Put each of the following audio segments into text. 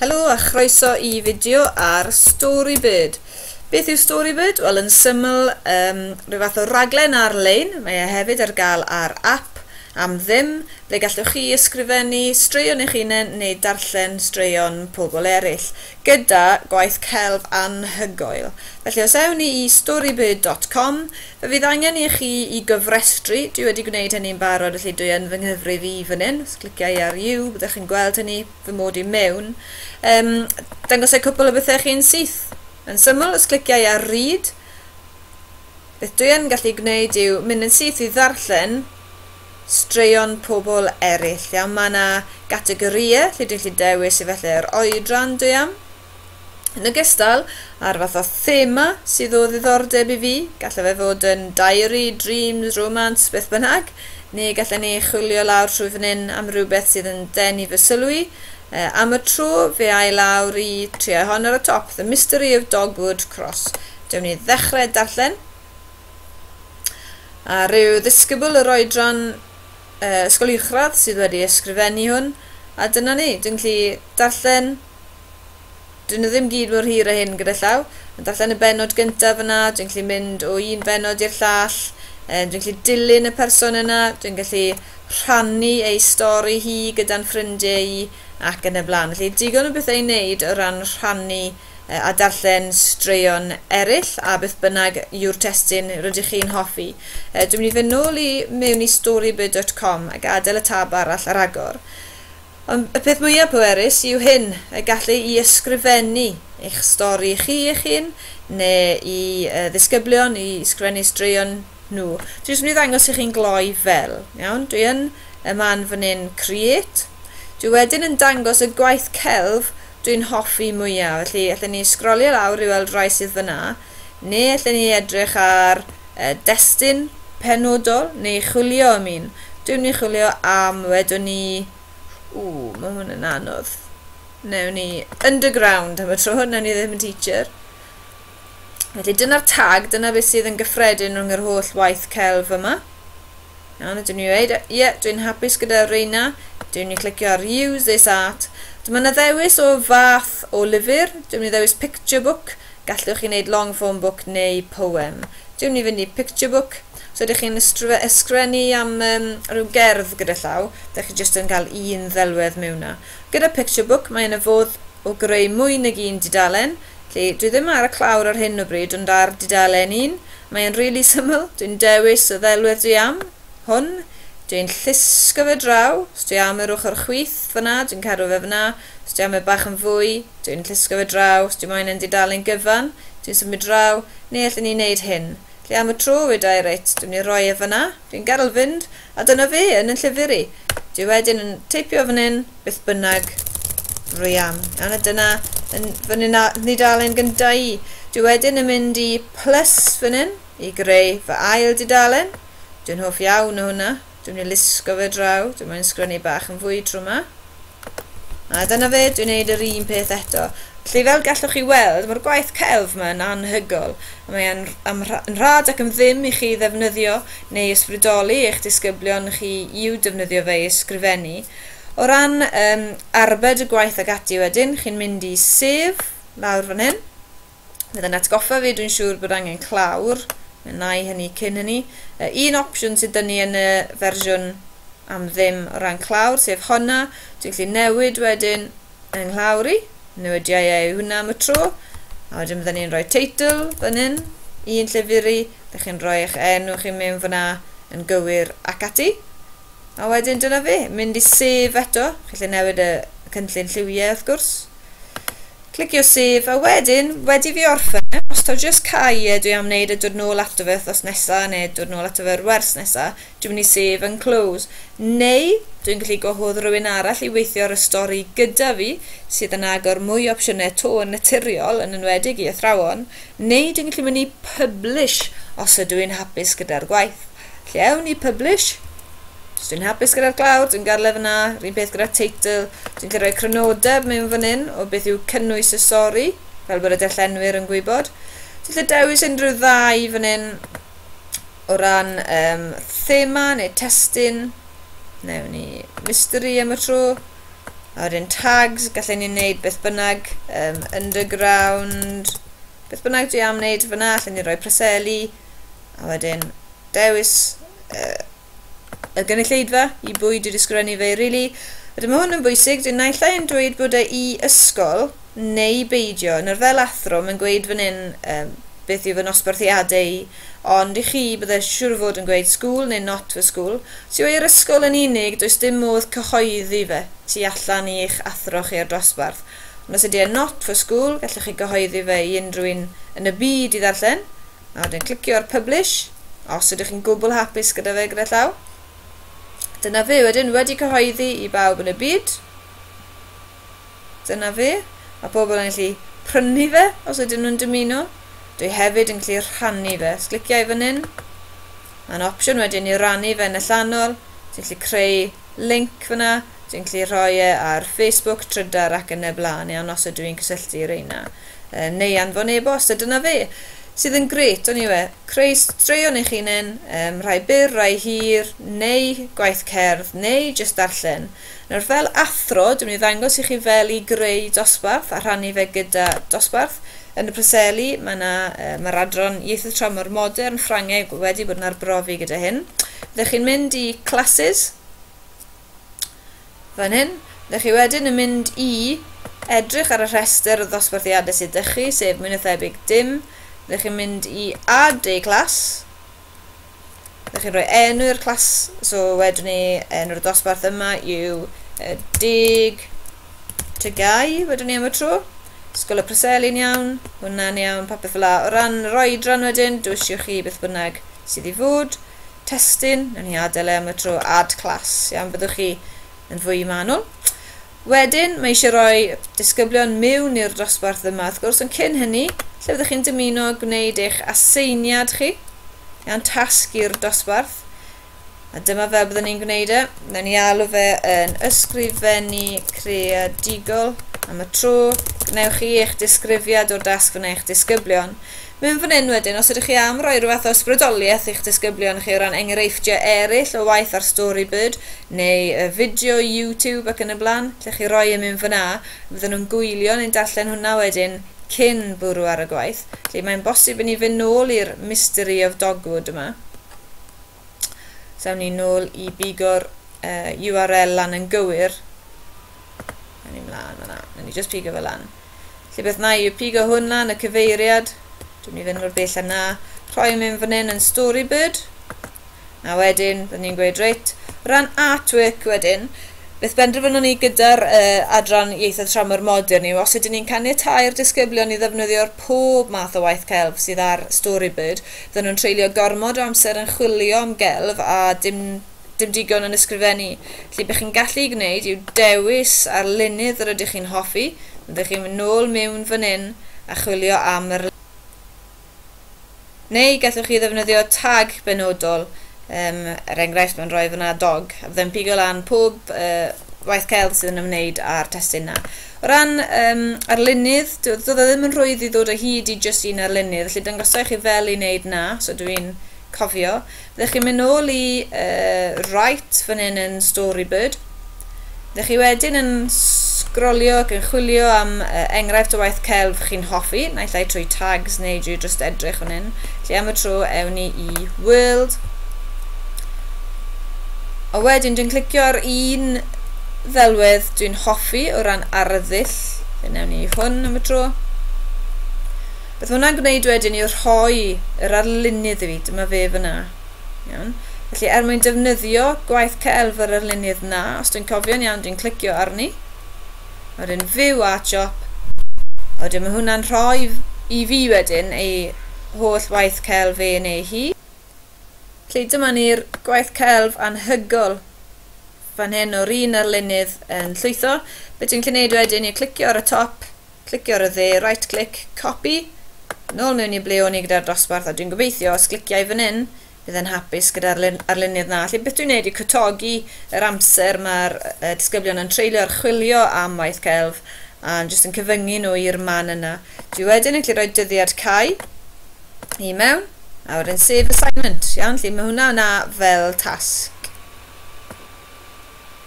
Helo a chroeso I fideo ar Storybird. Beth yw Storybird? Wel, yn syml, rhyw fath o raglen ar-lein. Mae e hefyd ar gael ar app am ddim. Ble gallwch chi ysgrifennu straeon eich hunain neu darllen straeon pobl eraill, gyda gwaith celf anhygoel. Felly os ewn ni I storybird.com, fe fydd angen I chi I gyfrestru. Dwi wedi gwneud hynny'n barod, felly dwi yn fy nghyfrif I fan hyn. Os cliciau ar You, byddwch chi'n gweld hynny fy mod I mewn. Dangosau cwpl o bethau chi'n syth. Yn syml, os cliciau ar Read, beth dwi yn gallu gwneud yw mynd yn syth I ddarllen straeon pobl eraill. Iawn, mae yna gategoriau, lle dwi'n gallu dewis I felly'r oedran dwi am. Yn ogystal, ar fath o thema sydd o ddiddordeb I fi, gallai fe fod yn diary, dreams, romance, beth bynnag, neu gallai ni chwilio lawr trwy fan hyn am rhywbeth sydd yn denu fy sylwi. Am y tro, fe ai lawr I trio hon ar y top, The Mystery of Dogwood Cross. Dewn ni ddechrau darllen. A rhyw ddisgybl yr oedran ysgol uwchradd sydd wedi ysgrifennu hwn. A dyna ni, dwi'n gallu darllen, dwi'n ddim gyd mor hir a hyn gyda llaw. Dwi'n darllen y benod gyntaf yna, dwi'n gallu mynd o un benod i'r llall. Dwi'n gallu dilyn y person yna, dwi'n gallu rhannu ei stori hi gyda'n ffrindiau I ac yn y blaen. Felly digon o bethau I wneud o ran rhannu a darllen straeon eraill a beth bynnag yw'r testyn rydych chi'n hoffi. Dwi'n mynd I fynd nôl I mewn I storybird.com a gadael y tab arall ar agor. Ond y peth mwyaf pwerus yw hyn, y gallu I ysgrifennu eich stori chi eich hun, neu I ddisgyblion, I ysgrifennu straeon nhw. Dwi'n mynd I ddangos I chi'n gloi fel. Iawn? Dwi yn y man fan hyn Create. Dwi wedyn yn dangos y gwaith celf dwi'n hoffi mwyaf. Felly, allan ni sgrolio lawr I weld rai sydd fyna, neu allan ni edrych ar destun penodol, neu chwilio am un. Dwi'n ni chwilio am, wedwn ni... mae hwn yn anodd. Newn ni underground am y tro, newn ni ddim yn teacher. Felly, dyna'r tag, dyna beth sydd yn gyffredin rhwng yr holl waith celf yma. Iawn, dwi'n ni weid, dwi'n hapus gyda reina. Dwi'n ni clicio ar Use this art. Dyma yna ddewis o fath o lyfr. Dwi'n ni ddewis picture book. Gallwch chi wneud long form book neu poem. Dwi'n ni fynd I picture book. So ydych chi'n ysgrifennu am rhyw gerdd gyda llaw. Ydych chi jyst yn cael un ddelwedd mewn na. Gyda picture book, mae yna fodd o greu mwy nag un dudalen. Dwi ddim ar y clawr ar hyn o bryd, ond ar dudalen un. Mae'n really syml. Dwi'n dewis y ddelwedd dwi am. Hwn. Dwi'n llusgo fe draw, os dwi am yr ochr chwith fyna, dwi'n cadw fe fyna, os dwi am y bach yn fwy, dwi'n llusgo fe draw, os dwi moyn yn dudalen gyfan, dwi'n symud draw, neu allan ni wneud hyn. Lle am y tro wedai reit, dwi'n ni roi e fyna, dwi'n gadael fynd, a dyna fe yn llyfuru. Dwi wedyn yn teipio fan hyn, beth bynnag rwy am. A dyna fy dudalen gynta I. Dwi wedyn yn mynd I plus fan hyn, I greu fy ail dudalen. Dwi'n hoff iawn o hwnna. Dwi'n mynd I lusgo fe draw, dwi'n mynd sgrennu bach yn fwy trwy yma. A dyna fe, dwi'n neud yr un peth eto. Felly fel gallwch chi weld, mae'r gwaith celf yma'n anhygol. Mae'n rhad ac yn ddim I chi ddefnyddio neu ysbrydoli eich disgyblion chi i'w defnyddio fe I ysgrifennu. O ran arbed y gwaith ag ati wedyn, chi'n mynd I save lawr fan hyn. Fydd yn atgoffa fi, dwi'n siŵr bod angen clawr. Nai hynny cyn hynny. Un opsiwn sydd dyn ni yn y fersiwn am ddim o ran clawr, sef honna. Dwi'n gallu newid wedyn yng nghlawri. Newidiau yw hwnna am y tro. A wedyn byddwn ni'n rhoi teitl fan hyn. Un llyfuru. Dych chi'n rhoi eich enw chi mewn fyna yn gywir ac ati. A wedyn dyna fi. Mynd I save eto. Chi'n newid y cynllun lliwiau wrth gwrs. Clicio save, a wedyn, wedi fi orffen, os taw jyst cau dwi am wneud y dod nôl ato fe wrthos nesa, neu dod nôl ato fe'r wers nesa, dwi'n mynd I save and close. Neu, dwi'n gallu gwahodd rhywun arall I weithio ar y stori gyda fi, sydd yn agor mwy opsiynau tôn naturiol, yn enwedig I athrawon, neu dwi'n gallu mynd I publish os ydw i'n hapus gyda'r gwaith. Lle ewn I publish. Os dwi'n hapus gyda'r glawr, dwi'n gadael fyna, rhywun peth gyda'r teitl, dwi'n cael rhoi cronodeb mewn fan hyn o beth yw cynnwys y stori, fel bod y darllenwyr yn gwybod. Dwi'n cael dewis unrhyw ddau fan hyn o ran thema neu testyn, newn ni mystery am y tro, A wedyn tags, gallai ni wneud beth bynnag, underground, beth bynnag dwi am wneud fyna, allan ni roi preseli, a wedyn dewis y gynulleidfa i bwy dwi wedi sgwennu fe, really. Wedyn mae hwn yn bwysig, dwi'n naill ai yn dweud bod e i ysgol neu beidio. Yn yr fel athro, mae'n gweud fan hyn beth yw fy nosbarthiadau i, ond i chi bydde siŵr fod yn gweud school neu not for school. Os yw e'r ysgol yn unig, does dim modd cyhoeddi fe tu allan i'ch athro chi ar dosbarth. Ond os ydy e not for school, gallwch chi gyhoeddi fe i unrhyw un yn y byd i ddarllen. A wedyn clicio ar publish, os ydych chi'n gwbl hapus gyda fe gyda llaw. Dyna fe wedyn wedi cyhoeddi i bawb yn y byd. Dyna fe. Mae pobl yn gallu prynu fe os ydyn nhw'n dymuno. Dwi hefyd yn gallu rhannu fe. Os cliciau fan hyn, mae'n opsiwn wedyn i rannu fe yn y llanol. Dwi'n gallu creu link fyna. Dwi'n gallu rhoi e ar Facebook, Trydar ac yn y blaen. Iawn os ydw i'n cysylltu reina. Neu anfon e-bost, a dyna fe. Sydd yn gret, o'n i we, creu straeon eich hunain, rhai byr, rhai hir, neu gwaith cerdd, neu jyst darllen. Nawr fel athro, dwi'n mynd i ddangos i chi fel i greu dosbarth a rhannu fe gyda dosbarth. Yn y preseli, mae'r adran ieithoedd tramor modern Ffrangeg wedi bod yn arbrofi gyda hyn. Fyddech chi'n mynd i classes, fan hyn. Fyddech chi wedyn yn mynd i edrych ar y rhestr o ddosbarthiadau sydd ydych chi, sef mwy na thebyg dim. Fyddech chi'n mynd i add a class. Fyddech chi'n rhoi enw'r class, so wedyn ni enw'r dosbarth yma yw dig tygau, wedyn ni am y tro. Sgol y preseli'n iawn, hwnna'n iawn, papeth fel la. O ran yr oedran wedyn, dwysio chi beth bynnag sydd i fod. Testyn, nawn ni adael am y tro add class, iawn byddwch chi yn fwy manwl. Wedyn, mae eisiau rhoi disgyblion mewn i'r dosbarth yma, wrth gwrs, ond cyn hynny, lle fyddwch chi'n dymuno gwneud eich aseiniad chi, iawn tasg i'r dosbarth. A dyma fel byddwn ni'n gwneud e. Nawn ni alw fe yn ysgrifennu creadigol am y tro. Gnewch chi eich disgrifiad o'r dasg fyna eich disgyblion. Mewn fan hyn wedyn, os ydych chi am roi rhywbeth o ysbrydoliaeth i'ch disgyblion chi o ran enghreifftiau eraill o waith ar Storybird, neu fideo YouTube ac yn y blaen, lle chi roi mewn fyna, fydden nhw'n gwylio neu'n darllen hwnna wedyn cyn bwrw ar y gwaith. Lle mae'n bosib i ni fynd nôl i'r Mystery of Dogwood yma. Sawn ni nôl i bigo'r URL lan yn gywir. Nawn ni mlaen yna. Nawn ni just pigo fe lan. Lle beth na yw pigo hwn lan, y cyfeiriad. Dwi'n mynd i fynd o'r bell yna. Rhoi mewn fan hyn yn Storybird. A wedyn, byddwn ni'n gweud reit. Ran artwork wedyn, beth benderfynwn ni gyda'r adran ieithoedd tramor modern yw, os ydyn ni'n caniatáu'r disgyblion i ddefnyddio'r pob math o waith celf sydd ar Storybird, fydden nhw'n treulio gormod o amser yn chwilio am gelf a dim digon yn ysgrifennu. Felly bych chi'n gallu gwneud yw dewis ar lunydd yr ydych chi'n hoffi. Byddwch chi'n mynd nôl mewn fan hyn a chwilio am yr neu gallwch chi ddefnyddio tag benodol. Er enghraifft mae'n rhoi fyna dog. A byddai'n pigo lan pob waith celf sydd yn ymwneud â'r testyn yna. O ran arlunydd, doedd e ddim yn rhwydd i ddod o hyd i just un arlunydd. Felly dangosau chi fel i wneud na, so dwi'n cofio. Byddwch chi'n mynd nôl i right fan hyn yn Storybird. Byddwch chi wedyn yn sgrolio ac yn chwilio am enghraifft o waith celf chi'n hoffi. Naill ai trwy tags neu drwy just edrych fan hyn. Felly am y tro ewn ni i World. A wedyn dwi'n clicio ar un ddelwedd dwi'n hoffi o ran arddull. Fe newn ni hwn am y tro. Beth hwnna'n gwneud wedyn i'w rhoi yr arlunydd i fi. Dyma fe fyna. Iawn. Felly er mwyn defnyddio gwaith celf yr arlunydd na, os dwi'n cofio'n iawn, dwi'n clicio arni. Wedyn View Art Shop. Wedyn mae hwnna'n rhoi i fi wedyn ei holl waith celf e neu hi. Felly dyma ni'r gwaith celf anhygol fan hyn o'r un arlunydd yn llwytho. Beth dwi'n gwneud wedyn i clicio ar y top, clicio ar y dde, right click, copy, nôl mewn i ble o'n i gyda'r dosbarth, a dwi'n gobeithio os cliciau fan hyn, bydd yn hapus gyda'r arlunydd na. Felly beth dwi'n gwneud i cytogi yr amser mae'r disgyblion yn treulio ar chwilio am waith celf, a jyst yn cyfyngu nhw i'r man yna. Dwi wedyn yn gallu rhoi dyddiad cau i mewn. A wedyn save assignment, iawn, lle mae hwnna yna fel tasg.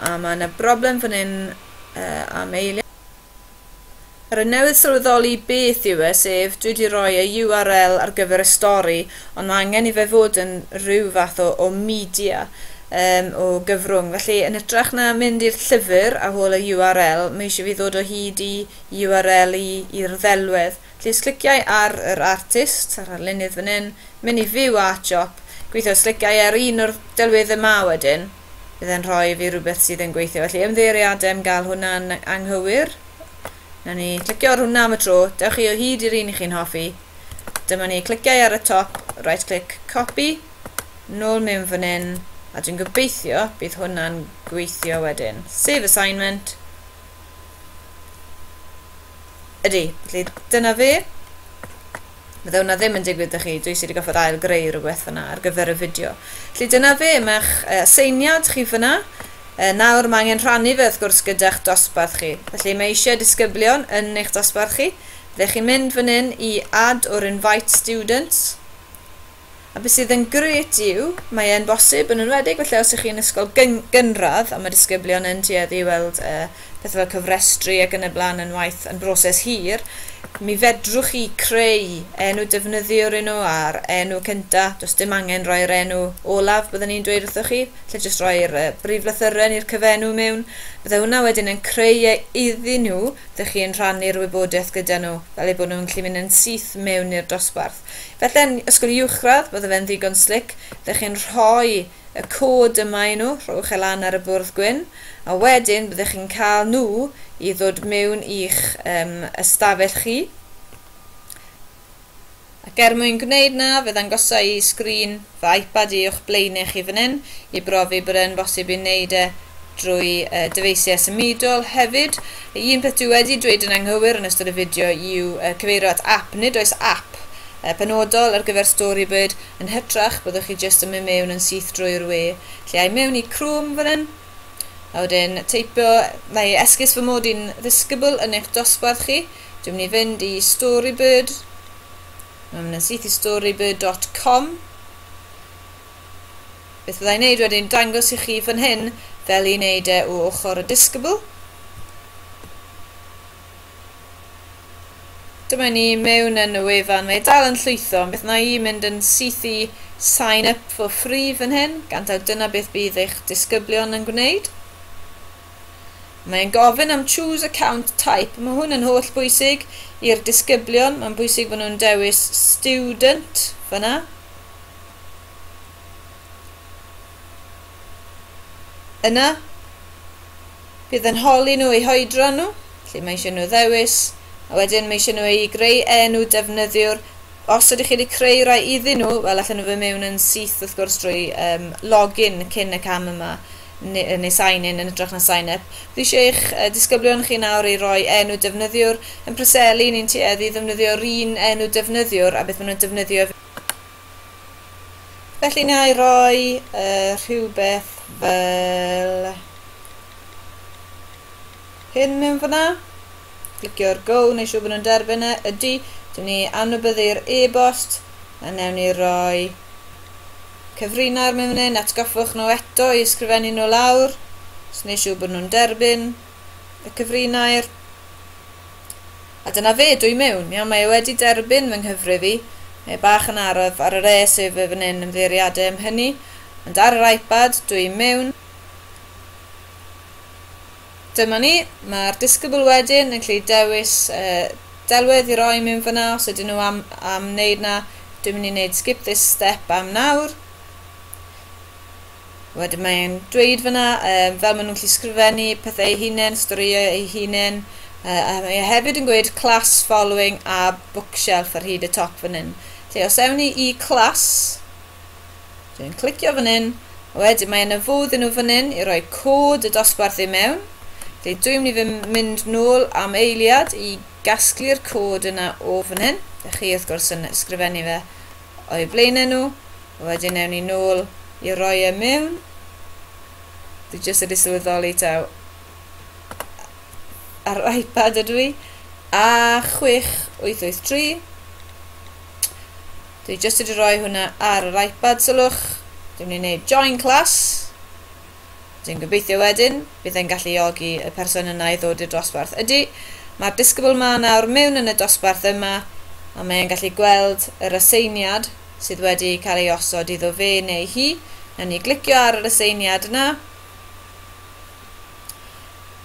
A mae yna broblem fan hyn am eiliad. Ar y newydd sylweddoli beth yw sef dwi wedi rhoi y URL ar gyfer y stori, ond mae angen i fe fod yn rhyw fath o media, o gyfrwng. Felly, yn hytrach na mynd i'r llyfr a hol y URL, mae eisiau fi ddod o hyd i URL i'r ddelwedd. Felly, os cliciau ar yr artist, ar arlunydd fan hyn, mynd i View Art Shop, gweithio, os cliciau ar un o'r delwedd yma wedyn, bydd e'n rhoi fi rhywbeth sydd yn gweithio. Felly, ymddeiriadau am gael hwnna'n anghywir. Na ni clicio ar hwnna am y tro, dewch chi o hyd i'r un i chi'n hoffi. Dyma ni cliciau ar y top, right click, copy, nôl mewn fan hyn, a dwi'n gobeithio bydd hwnna'n gweithio wedyn. Save assignment. Ydy, felly dyna fe. Bydde hwnna ddim yn digwydd â chi, dwi sydd wedi goffod ail greu rhywbeth fyna ar gyfer y fideo. Felly dyna fe, mae'ch seiniad chi fyna. Nawr mae angen rhannu fe wrth gwrs gyda'ch dosbarth chi. Felly mae eisiau disgyblion yn eich dosbarth chi. Fe chi'n mynd fan hyn i add or invite students. A beth sydd yn gret yw, mae e'n bosib yn enwedig felly os ych chi'n ysgol gynradd, a mae disgyblion yn tueddu i weld pethau fel cyfrestru ac yn y blaen yn waith yn broses hir, mi fedrwch chi creu enw defnyddiwr nhw ar enw cynta, does dim angen rhoi'r enw olaf, byddwn ni'n dweud wrthoch chi, lle jyst rhoi'r briflythyren i'r cyfenw mewn. Bydde hwnna wedyn yn creu iddyn nhw, ddech chi'n rhannu'r wybodaeth gyda nhw, fel ei bod nhw'n gallu mynd yn syth mewn i'r dosbarth. Felly, ysgol uwchradd, bydde fe'n ddigon slic, ddech chi'n rhoi y cod yma i nhw, rhowch e lan ar y bwrdd gwyn, a wedyn byddech chi'n cael nhw i ddod mewn i'ch ystafell chi. Ac mwyn gwneud na, fe ddangosau i sgrin fy iPad i'ch blaenau chi fan hyn, i brofi bod e'n bosib i wneud drwy dyfeisiau symudol hefyd. Un peth dwi wedi dweud yn anghywir yn ystod y fideo yw cyfeirio at app, nid oes app penodol ar gyfer Storybird, yn hytrach byddwch chi jyst yn mynd mewn yn syth drwy'r we. Lle ai mewn i Chrome fan hyn, a wedyn teipio, mae esgus fy mod i'n ddisgybl yn eich dosbarth chi. Dwi'n mynd i fynd i Storybird, mae'n mynd yn syth i storybird.com. Beth byddai'n neud wedyn dangos i chi fan hyn fel i wneud o ochr y disgybl. Dyma ni mewn yn y wefan, mae dal yn llwytho, beth na i mynd yn syth i sign up for free fan hyn, gan taw dyna beth bydd eich disgyblion yn gwneud. Mae'n gofyn am choose account type, mae hwn yn holl bwysig i'r disgyblion, mae'n bwysig bod nhw'n dewis student fyna. Yna, bydd yn holi nhw eu hoedran nhw, lle mae eisiau nhw ddewis, a wedyn mae eisiau nhw i greu enw defnyddiwr. Os ydych chi wedi creu rai iddyn nhw, wel allan nhw fy mewn yn syth wrth gwrs drwy login cyn y cam yma, neu sign in yn ytrach na sign up. Dwi eisiau eich disgyblion chi nawr i roi enw defnyddiwr. Yn Preseli ni'n tueddu ddefnyddio'r un enw defnyddiwr a beth maen nhw'n defnyddio. Felly na i roi rhywbeth fel hyn mewn fyna. Clicio'r go, neu siw bod nhw'n derbyn ydy. Dwi'n ni anwybyddu'r e-bost, a newn ni roi cyfrinair mewn hyn, atgoffwch nhw eto i ysgrifennu nhw lawr, os neu siw bod nhw'n derbyn y cyfrinair. A dyna fe, dwi mewn, mae wedi derbyn fy nghyfrif fi, mae bach yn araf ar yr sef fan hyn ymddeiriadau am hynny, ond ar yr iPad dwi mewn. Dyma ni, mae'r disgybl wedyn yn gallu dewis delwedd i roi mewn fyna, os ydyn nhw am wneud na, dwi'n mynd i wneud skip this step am nawr. Wedyn mae'n dweud fyna, fel maen nhw'n gallu sgrifennu pethau eu hunain, storïau eu hunain, a mae hefyd yn gweud class following a bookshelf ar hyd y top fan hyn. Lle os ewn ni i class, dwi'n clicio fan hyn, wedyn mae'n yfodd nhw fan hyn i roi cod y dosbarth i mewn. Lle dwi'n mynd nôl am eiliad i gasglu'r cod yna o fan hyn. Ydych chi wrth gwrs yn ysgrifennu fe o'i blaenau nhw. Wedyn ewn ni nôl i roi e mewn. Dwi jyst wedi sylweddoli taw ar iPad ydw i. A 6883. Dwi jyst wedi rhoi hwnna ar yr iPad sylwch. Dwi'n mynd i wneud join class. Dwi'n gobeithio wedyn, bydd e'n galluogi y person yna i ddod i'r dosbarth. Ydy, mae'r disgybl ma nawr mewn yn y dosbarth yma, a mae'n gallu gweld yr aseiniad sydd wedi cael ei osod iddo fe neu hi. Nawn ni glicio ar yr aseiniad yna.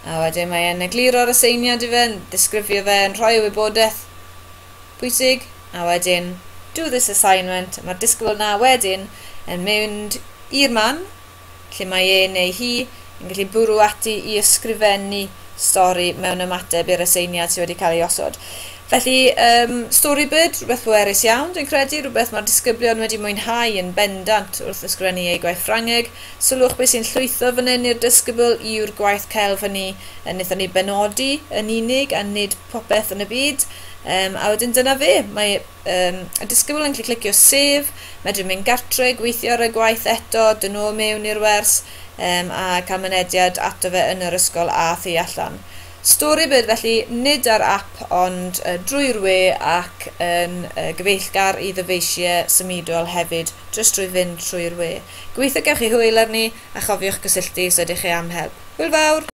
A wedyn mae'n egluro'r aseiniad i fe, disgrifio fe, yn rhoi y wybodaeth pwysig. A wedyn, do this assignment. Mae'r disgybl na wedyn yn mynd i'r man, lle mae e neu hi yn gallu bwrw ati i ysgrifennu stori mewn ymateb i'r aseiniad sydd wedi cael ei osod. Felly, Storybird, rhywbeth pwerus iawn, dwi'n credu, rhywbeth mae'r disgyblion wedi mwynhau yn bendant wrth ysgrifennu ei gwaith Ffrangeg. Sylwch beth sy'n llwytho fan hyn i'r disgybl yw'r gwaith celf hynny wnaethon ni benodi yn unig a nid popeth yn y byd. A wedyn dyna fe, mae y disgybl yn clicio sef, medrwn mynd gartre, gweithio ar y gwaith eto, dyn nhw mewn i'r wers, a cael mynediad ato fe yn yr ysgol a thu allan. Storybird felly nid ar app ond drwy'r we ac yn gyfeillgar i ddyfeisiau symudol hefyd, jyst drwy fynd trwy'r we. Gobeithio gewch chi hwyl arni a chofiwch gysylltu os ydych chi am help. Hwyl fawr!